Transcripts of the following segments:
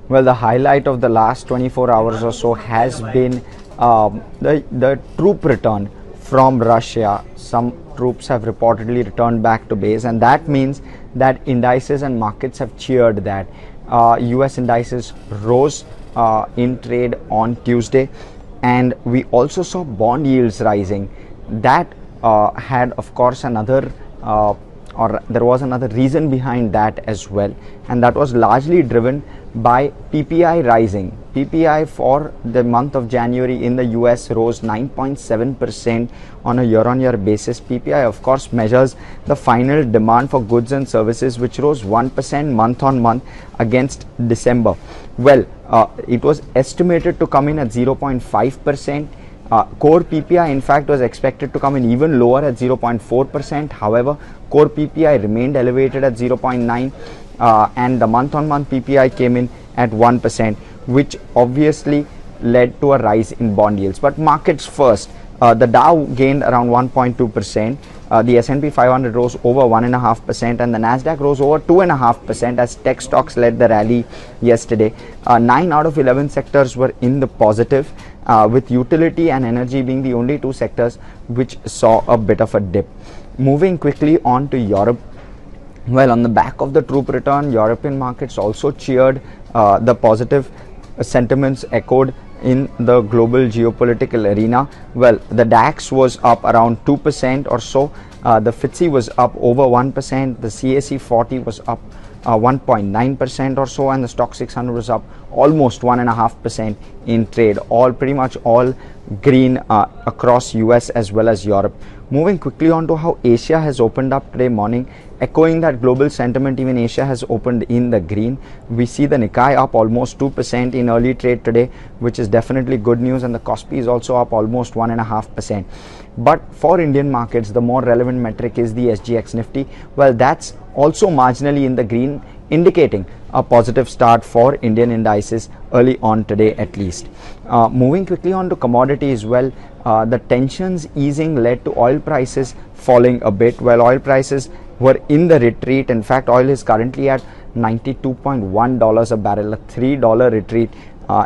Well, the highlight of the last 24 hours or so has been the troop return from Russia. Some troops have reportedly returned back to base, and that means that indices and markets have cheered that. US indices rose in trade on Tuesday, and we also saw bond yields rising. That had, of course, or there was another reason behind that as well, and that was largely driven by PPI rising. PPI for the month of January in the US rose 9.7% on a year-on-year basis. PPI, of course, measures the final demand for goods and services, which rose 1% month-on-month against December. Well, it was estimated to come in at 0.5%. Core PPI, in fact, was expected to come in even lower at 0.4%. However, core PPI remained elevated at 0.9%, and the month-on-month PPI came in at 1%, which obviously led to a rise in bond yields. But markets first. The Dow gained around 1.2%. The S&P 500 rose over 1.5%, and the Nasdaq rose over 2.5% as tech stocks led the rally yesterday. 9 out of 11 sectors were in the positive, with utility and energy being the only two sectors which saw a bit of a dip. Moving quickly on to Europe. Well, on the back of the troop return, European markets also cheered. The positive sentiments echoed in the global geopolitical arena. Well, the DAX was up around 2% or so. The FTSE was up over 1%. The CAC 40 was up 1.9% or so, and the stock 600 was up almost 1.5% in trade. Pretty much all green across US as well as Europe. Moving quickly on to how Asia has opened up today morning, echoing that global sentiment, even Asia has opened in the green. We see the Nikkei up almost 2% in early trade today, which is definitely good news, and the Kospi is also up almost 1.5%. But for Indian markets, the more relevant metric is the SGX Nifty. Well, that's also marginally in the green, indicating a positive start for Indian indices early on today at least. Moving quickly on to commodities, well, the tensions easing led to oil prices falling a bit. While oil prices were in the retreat, in fact, oil is currently at $92.1 a barrel, a $3 retreat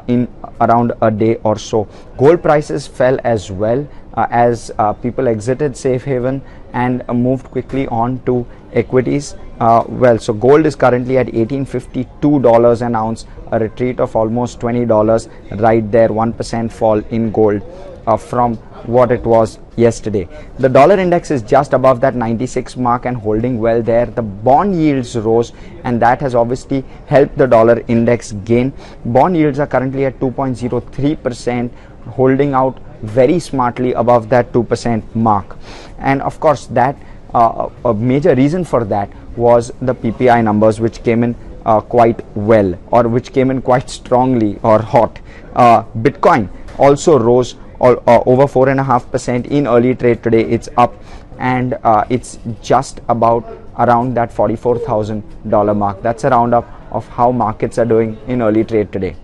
in around a day or so. Gold prices fell as well as people exited safe haven and moved quickly on to equities. So gold is currently at $1852 an ounce, a retreat of almost $20 right there, 1% fall in gold from what it was yesterday. The dollar index is just above that 96 mark and holding well there. The bond yields rose, and that has obviously helped the dollar index gain. Bond yields are currently at 2.03%, holding out very smartly above that 2% mark. And of course, that a major reason for that was the PPI numbers, which came in quite well, or which came in quite strongly or hot. Bitcoin also rose over 4.5% in early trade today. It's up, and it's just about around that $44,000 mark. That's a roundup of how markets are doing in early trade today.